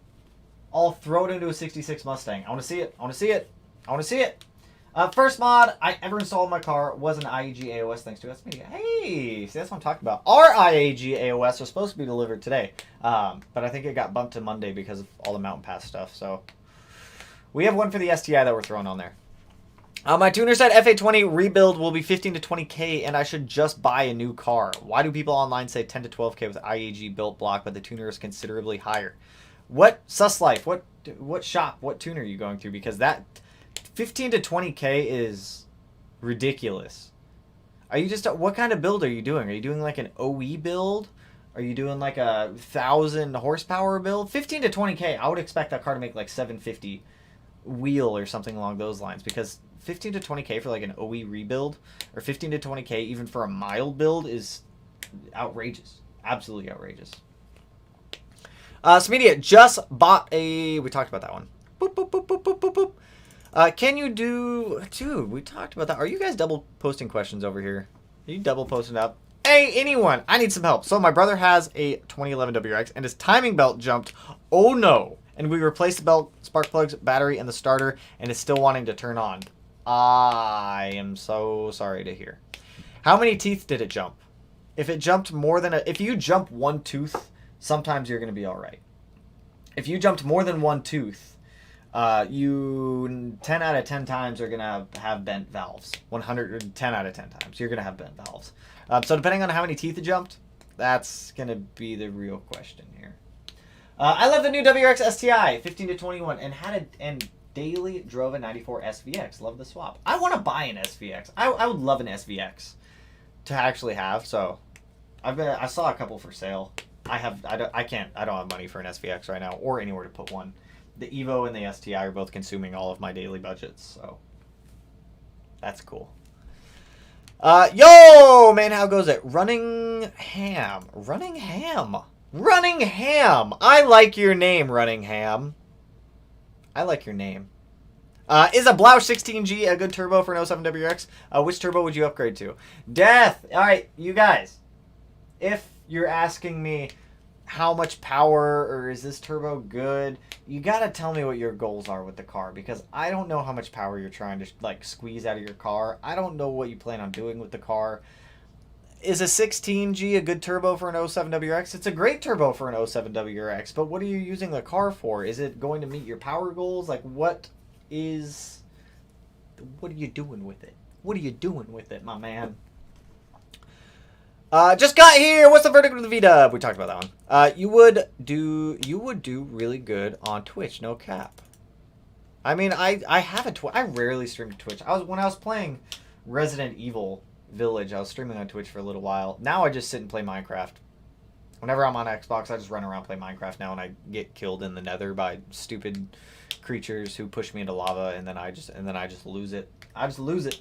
I'll throw it into a 66 Mustang. I want to see it. I want to see it. I want to see it. First mod I ever installed in my car was an IAG AOS, thanks to us. Hey, see, that's what I'm talking about. Our IAG AOS was supposed to be delivered today, but I think it got bumped to Monday because of all the Mountain Pass stuff. So we have one for the STI that we're throwing on there. My tuner said FA20 rebuild will be 15 to 20K, and I should just buy a new car. Why do people online say 10 to 12K with IAG built block, but the tuner is considerably higher? What sus life? What shop? What tuner are you going through? Because that 15 to 20K is ridiculous. Are you just... What kind of build are you doing? Are you doing like an OE build? Are you doing like a 1,000 horsepower build? 15 to 20K, I would expect that car to make like 750 wheel or something along those lines. Because 15 to 20K for like an OE rebuild, or 15 to 20K even for a mild build is outrageous. Absolutely outrageous. Smedia just bought a... We talked about that one. Boop, boop, boop, boop, boop, boop, boop. Can you do... Dude, we talked about that. Are you guys double posting questions over here? Are you double posting up? Hey, anyone, I need some help. So my brother has a 2011 WRX and his timing belt jumped. Oh no. And we replaced the belt, spark plugs, battery, and the starter, and it's still wanting to turn on. I am so sorry to hear. How many teeth did it jump? If it jumped more than if you jump one tooth, sometimes you're going to be all right. If you jumped more than one tooth, you 10 out of 10 times are going to have bent valves. 110 out of 10 times you're going to have bent valves. So depending on how many teeth it jumped, that's going to be the real question here. I love the new WRX STI 15 to 21 and daily drove a 94 SVX. Love the swap. I want to buy an SVX. I would love an SVX to actually have. So I saw a couple for sale. I don't have money for an SVX right now or anywhere to put one. The Evo and the STI are both consuming all of my daily budgets, so that's cool. Yo, man, how goes it? Running Ham. Running Ham. Running Ham. I like your name, Running Ham. I like your name. Is a Blau 16G a good turbo for an 07 WRX? Which turbo would you upgrade to? Death. All right, you guys. If you're asking me how much power or is this turbo good, you gotta tell me what your goals are with the car, because I don't know how much power you're trying to like squeeze out of your car. I don't know what you plan on doing with the car. Is a 16G a good turbo for an 07 WRX? It's a great turbo for an 07 WRX, but what are you using the car for? Is it going to meet your power goals? Like what are you doing with it? What are you doing with it, my man? Just got here. What's the verdict with the V-Dub? We talked about that one. You would do really good on Twitch, no cap. I mean, I have a Twitch. I rarely stream to Twitch. When I was playing Resident Evil Village, I was streaming on Twitch for a little while. Now I just sit and play Minecraft. Whenever I'm on Xbox, I just run around play Minecraft now, and I get killed in the Nether by stupid creatures who push me into lava, and then I just lose it. I just lose it.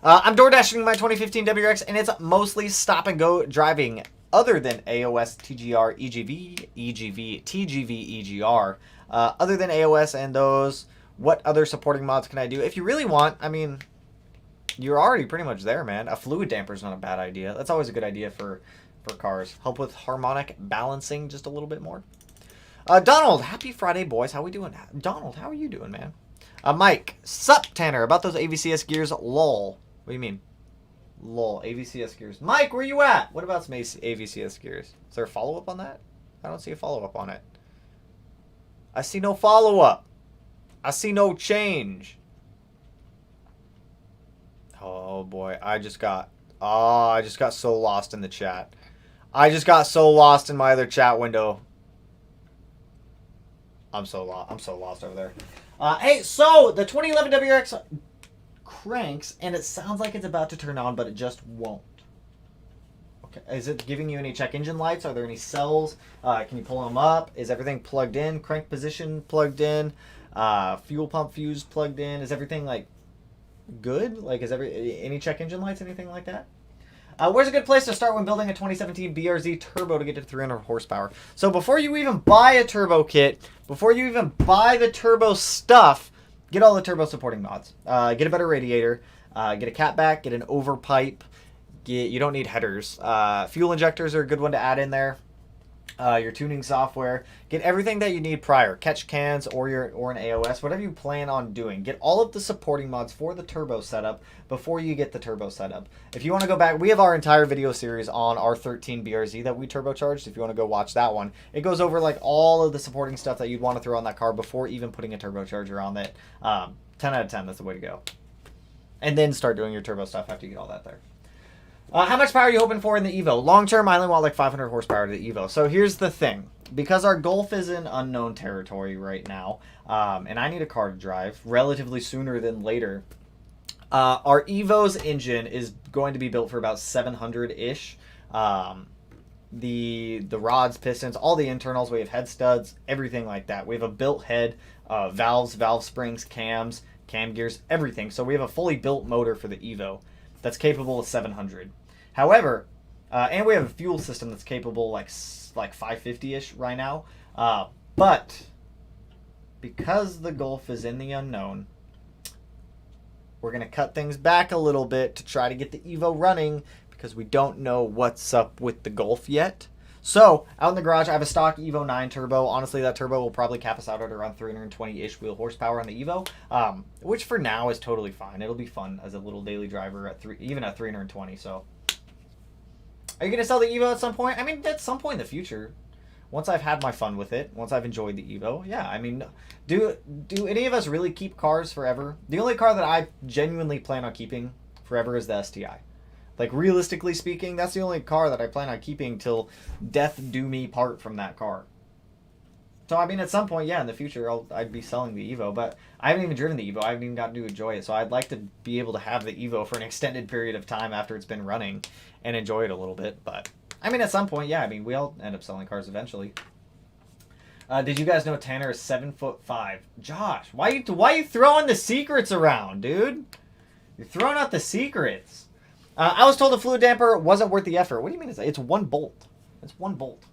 I'm door dashing my 2015 WRX, and it's mostly stop and go driving, other than AOS, TGR, EGV, TGV, EGR. Other than AOS and those, what other supporting mods can I do? If you really want, I mean, you're already pretty much there, man. A fluid damper is not a bad idea. That's always a good idea for cars. Help with harmonic balancing just a little bit more. Donald, happy Friday, boys. How we doing? Donald, how are you doing, man? Mike, sup, Tanner, about those AVCS gears, lol. What do you mean? Lol, AVCS gears. Mike, where you at? What about some AVCS gears? Is there a follow-up on that? I don't see a follow-up on it. I see no follow-up. I see no change. Oh boy, I just got so lost in the chat. I just got so lost in my other chat window. I'm so lost over there. Hey, so the 2011 WRX cranks, and it sounds like it's about to turn on, but it just won't. Okay, is it giving you any check engine lights? Are there any cells? Can you pull them up? Is everything plugged in? Crank position plugged in? Fuel pump fuse plugged in? Is everything like good? Like, is any check engine lights, anything like that? Where's a good place to start when building a 2017 BRZ turbo to get to 300 horsepower? So before you even buy a turbo kit, before you even buy the turbo stuff, get all the turbo supporting mods. Get a better radiator, get a catback, get an overpipe. You don't need headers. Fuel injectors are a good one to add in there. Your tuning software. Get everything that you need prior. Catch cans or an AOS, whatever you plan on doing. Get all of the supporting mods for the turbo setup before you get the turbo setup. If you want to go back, we have our entire video series on our 13 BRZ that we turbocharged. If you want to go watch that one, it goes over like all of the supporting stuff that you'd want to throw on that car before even putting a turbocharger on it. 10 out of 10, that's the way to go. And then start doing your turbo stuff after you get all that there. How much power are you hoping for in the Evo? Long-term, I only want like 500 horsepower to the Evo. So here's the thing. Because our Golf is in unknown territory right now, and I need a car to drive relatively sooner than later, our Evo's engine is going to be built for about 700-ish. The rods, pistons, all the internals, we have head studs, everything like that. We have a built head, valves, valve springs, cams, cam gears, everything. So we have a fully built motor for the Evo that's capable of 700. However, and we have a fuel system that's capable like 550-ish right now. But because the Golf is in the unknown, we're going to cut things back a little bit to try to get the Evo running because we don't know what's up with the Golf yet. So, out in the garage, I have a stock Evo 9 turbo. Honestly, that turbo will probably cap us out at around 320-ish wheel horsepower on the Evo, which for now is totally fine. It'll be fun as a little daily driver at even at 320. So, are you going to sell the Evo at some point? I mean, at some point in the future. Once I've had my fun with it, once I've enjoyed the Evo, yeah. I mean, do any of us really keep cars forever? The only car that I genuinely plan on keeping forever is the STI. Like, realistically speaking, that's the only car that I plan on keeping till death do me part from that car. So, I mean, at some point, yeah, in the future, I'd be selling the Evo, but I haven't even driven the Evo. I haven't even gotten to enjoy it. So, I'd like to be able to have the Evo for an extended period of time after it's been running and enjoy it a little bit. But, I mean, at some point, yeah, I mean, we all end up selling cars eventually. Did you guys know Tanner is 7'5"? Josh, why you throwing the secrets around, dude? You're throwing out the secrets. I was told the fluid damper wasn't worth the effort. What do you mean? It's one bolt. It's one bolt.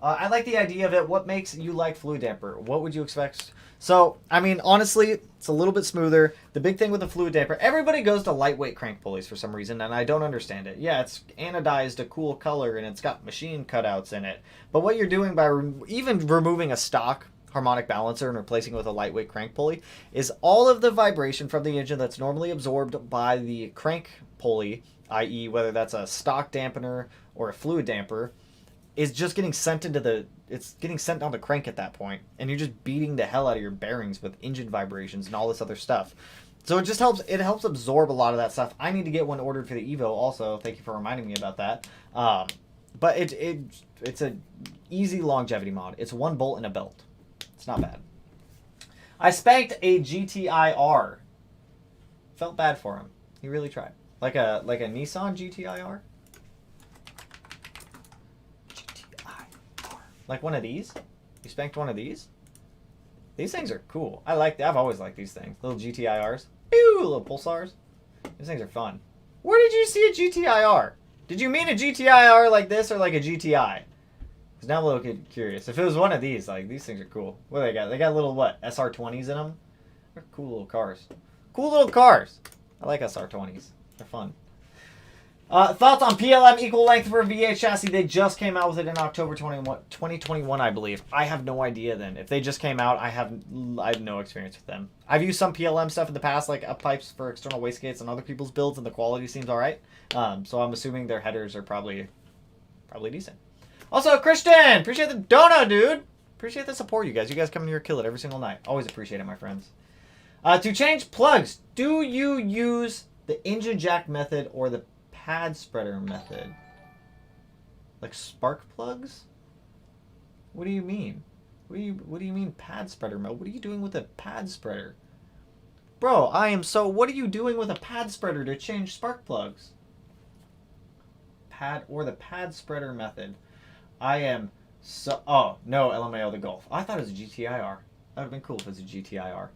I like the idea of it. What makes you like fluid damper? What would you expect? So, I mean, honestly, it's a little bit smoother. The big thing with the fluid damper, everybody goes to lightweight crank pulleys for some reason, and I don't understand it. Yeah, it's anodized a cool color, and it's got machine cutouts in it. But what you're doing by even removing a stock harmonic balancer and replacing it with a lightweight crank pulley is all of the vibration from the engine that's normally absorbed by the crank pulley, i.e. whether that's a stock dampener or a fluid damper, is just getting sent it's getting sent down the crank at that point, and you're just beating the hell out of your bearings with engine vibrations and all this other stuff. So it just helps absorb a lot of that stuff. I need to get one ordered for the Evo also. Thank you for reminding me about that. But it's a easy longevity mod. It's one bolt and a belt. It's not bad. I spanked a GTI-R. Felt bad for him. He really tried. Like a Nissan GTI-R? GTI-R. Like one of these? You spanked one of these? These things are cool. I've always liked these things. Little GTI-Rs. Ew, little pulsars. These things are fun. Where did you see a GTI-R? Did you mean a GTI-R like this or like a GTI? Because now I'm a little curious. If it was one of these, like, these things are cool. What do they got? They got little, what, SR20s in them? They're cool little cars. Cool little cars. I like SR20s. They're fun. Thoughts on PLM equal length for a V8 chassis? They just came out with it in October 2021, I believe. I have no idea then. If they just came out, I have no experience with them. I've used some PLM stuff in the past, like up pipes for external wastegates on other people's builds, and the quality seems all right. So I'm assuming their headers are probably decent. Also, Christian, appreciate the dono, dude. Appreciate the support, you guys. You guys come in here, kill it every single night. Always appreciate it, my friends. To change plugs, do you use the engine jack method or the pad spreader method? Like spark plugs? What do you mean? What do you mean pad spreader mode? What are you doing with a pad spreader? Bro, what are you doing with a pad spreader to change spark plugs? The pad spreader method. Oh, no, LMAO the Golf. I thought it was a GTIR. That would have been cool if it was a GTIR.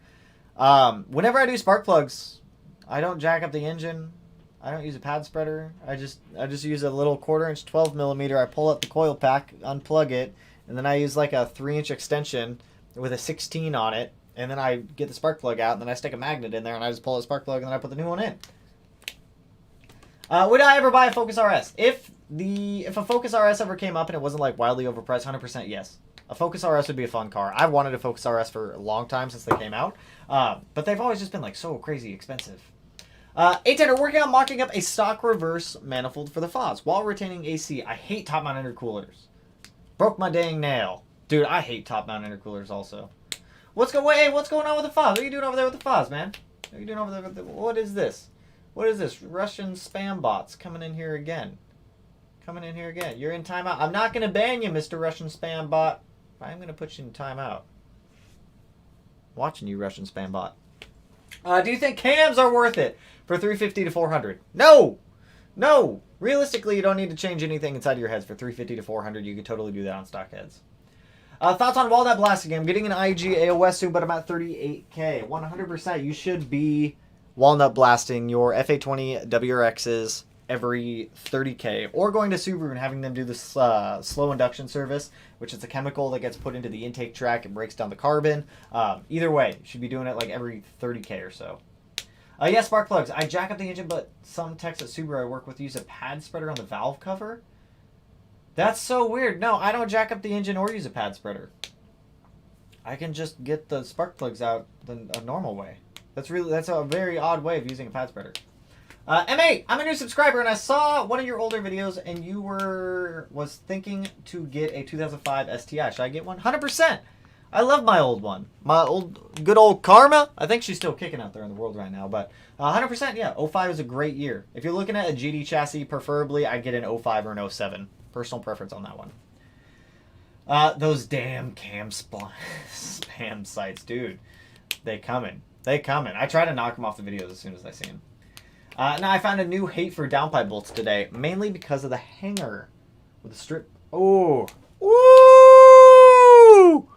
Whenever I do spark plugs, I don't jack up the engine. I don't use a pad spreader. I just use a little 1/4 inch 12 millimeter. I pull up the coil pack, unplug it, and then I use like a 3-inch extension with a 16 on it, and then I get the spark plug out, and then I stick a magnet in there, and I just pull the spark plug, and then I put the new one in. Would I ever buy a Focus RS? If a Focus RS ever came up and it wasn't like wildly overpriced, 100% yes. A Focus RS would be a fun car. I've wanted a Focus RS for a long time since they came out, but they've always just been like so crazy expensive. A-Tender, working on mocking up a stock reverse manifold for the FOS while retaining AC. I hate top mount intercoolers. Broke my dang nail. Dude, I hate top mount intercoolers also. What's going on with the FOS? What are you doing over there with the FOS, man? What are you doing over there with the... What is this? What is this? Russian spam bots coming in here again. You're in timeout. I'm not going to ban you, Mr. Russian spam bot. I'm going to put you in timeout. Watching you, Russian spam bot. Do you think cams are worth it for 350 to 400? No! Realistically, you don't need to change anything inside of your heads for 350 to 400. You could totally do that on stock heads. Thoughts on walnut blasting? I'm getting an IG AOS soon, but I'm at 38K. 100%. You should be walnut blasting your FA20 WRXs every 30K, or going to Subaru and having them do this slow induction service, which is a chemical that gets put into the intake track and breaks down the carbon. Either way, you should be doing it like every 30K or so. Yeah, spark plugs. I jack up the engine, but some techs at Subaru I work with use a pad spreader on the valve cover. That's so weird. No, I don't jack up the engine or use a pad spreader. I can just get the spark plugs out a normal way. That's a very odd way of using a pad spreader. M8, I'm a new subscriber, and I saw one of your older videos, and you was thinking to get a 2005 STI. Should I get one? 100%. I love my old one. My good old Karma. I think she's still kicking out there in the world right now, but 100%, yeah. 05 is a great year. If you're looking at a GD chassis, preferably I'd get an 05 or an 07. Personal preference on that one. Those damn cam spam sites, dude. They coming. I try to knock them off the videos as soon as I see them. Now, I found a new hate for downpipe bolts today, mainly because of the hanger with the strip. Oh. Ooh!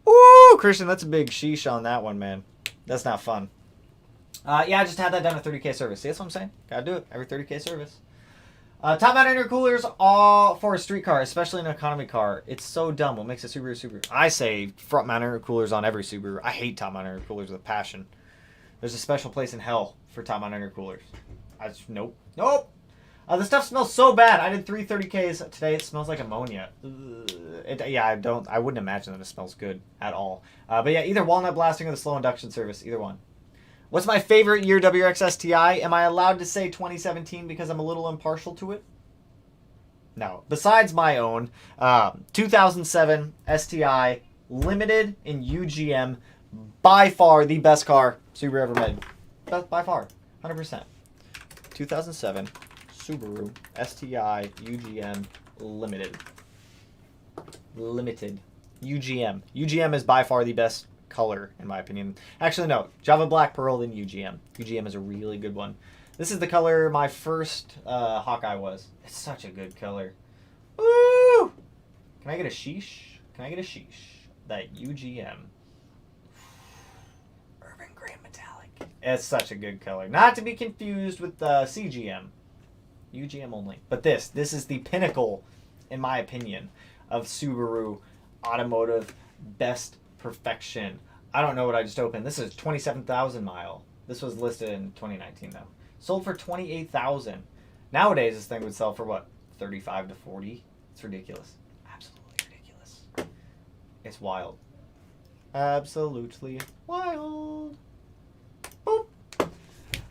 Ooh! Christian, that's a big sheesh on that one, man. That's not fun. Yeah, I just had that done at 30K service. See, that's what I'm saying? Gotta do it. Every 30K service. Top mount intercoolers all for a street car, especially an economy car. It's so dumb. What makes a Subaru? I say front mount intercoolers on every Subaru. I hate top mount intercoolers with a passion. There's a special place in hell for top mount intercoolers. Nope. The stuff smells so bad. I did 3 30Ks today. It smells like ammonia. I wouldn't imagine that it smells good at all. But yeah, either walnut blasting or the slow induction service. Either one. What's my favorite year WRX STI? Am I allowed to say 2017 because I'm a little impartial to it? No. Besides my own, 2007 STI Limited in UGM. By far the best car Subaru ever made. By far. 100%. 2007 Subaru STI UGM Limited. UGM. UGM is by far the best color, in my opinion. Actually, no. Java Black Pearl, then UGM. UGM is a really good one. This is the color my first Hawkeye was. It's such a good color. Woo! Can I get a sheesh? That UGM. Urban Gray Metallic. It's such a good color. Not to be confused with CGM. UGM only. But this is the pinnacle, in my opinion, of Subaru automotive best perfection. I don't know what I just opened. This is 27,000 mile. This was listed in 2019 though. Sold for 28,000. Nowadays, this thing would sell for what, 35 to 40? It's ridiculous. Absolutely ridiculous. It's wild. Absolutely wild. Boop.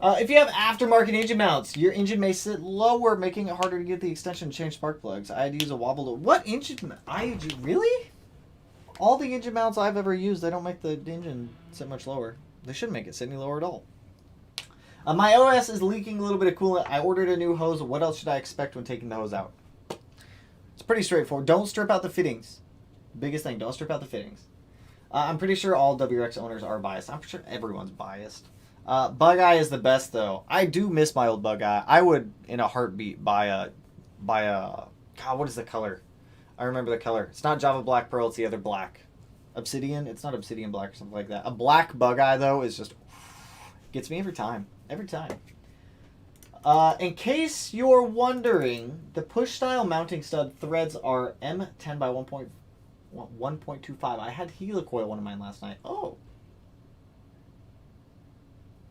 If you have aftermarket engine mounts, your engine may sit lower, making it harder to get the extension and change spark plugs. I had to use a wobble. What engine? Really? All the engine mounts I've ever used, they don't make the engine sit much lower. They shouldn't make it sit any lower at all. My OS is leaking a little bit of coolant. I ordered a new hose. What else should I expect when taking the hose out? It's pretty straightforward. Don't strip out the fittings. Biggest thing, don't strip out the fittings. I'm pretty sure all WRX owners are biased. I'm sure everyone's biased. Bug Eye is the best, though. I do miss my old Bug Eye. I would, in a heartbeat, buy a... God, what is the color? I remember the color. It's not Java Black Pearl. It's the other black. Obsidian? It's not Obsidian Black or something like that. A black Bug Eye, though, is just... Gets me every time. Every time. In case you're wondering, the push-style mounting stud threads are M10 by 1.25. I had helicoil one of mine last night. Oh.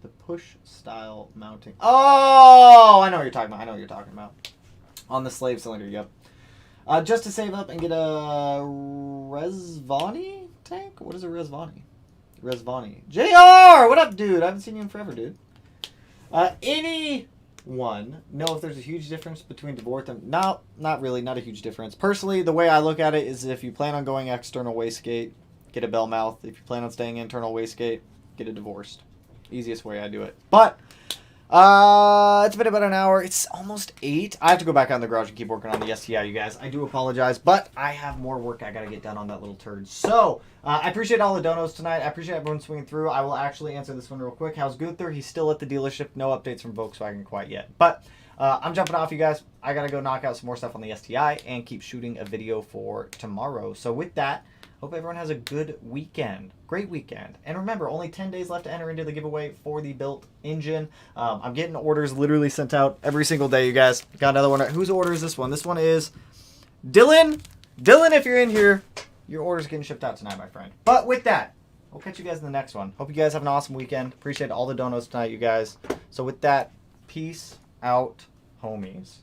The push-style mounting. Oh! I know what you're talking about. On the slave cylinder, yep. Just to save up and get a Resvani tank? What is a Resvani? Resvani. JR! What up, dude? I haven't seen you in forever, dude. Anyone know if there's a huge difference between divorce and... No, not really. Not a huge difference. Personally, the way I look at it is if you plan on going external wastegate, get a bell mouth. If you plan on staying internal wastegate, get a divorced. Easiest way I do it. But... it's been about an hour. It's almost 8. I have to go back out in the garage and keep working on the STI, you guys. I do apologize, but I have more work I gotta get done on that little turd. So, I appreciate all the donos tonight. I appreciate everyone swinging through. I will actually answer this one real quick. How's Gunther? He's still at the dealership. No updates from Volkswagen quite yet. But, I'm jumping off, you guys. I gotta go knock out some more stuff on the STI and keep shooting a video for tomorrow. So with that, hope everyone has a good weekend. Great weekend. And remember, only 10 days left to enter into the giveaway for the built engine. I'm getting orders literally sent out every single day, you guys. Got another one. Whose order is this one? This one is Dylan. Dylan, if you're in here, your order's getting shipped out tonight, my friend. But with that, we'll catch you guys in the next one. Hope you guys have an awesome weekend. Appreciate all the donos tonight, you guys. So with that, peace out, homies.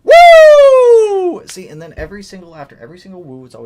Woo! See, and then after every single woo, it's always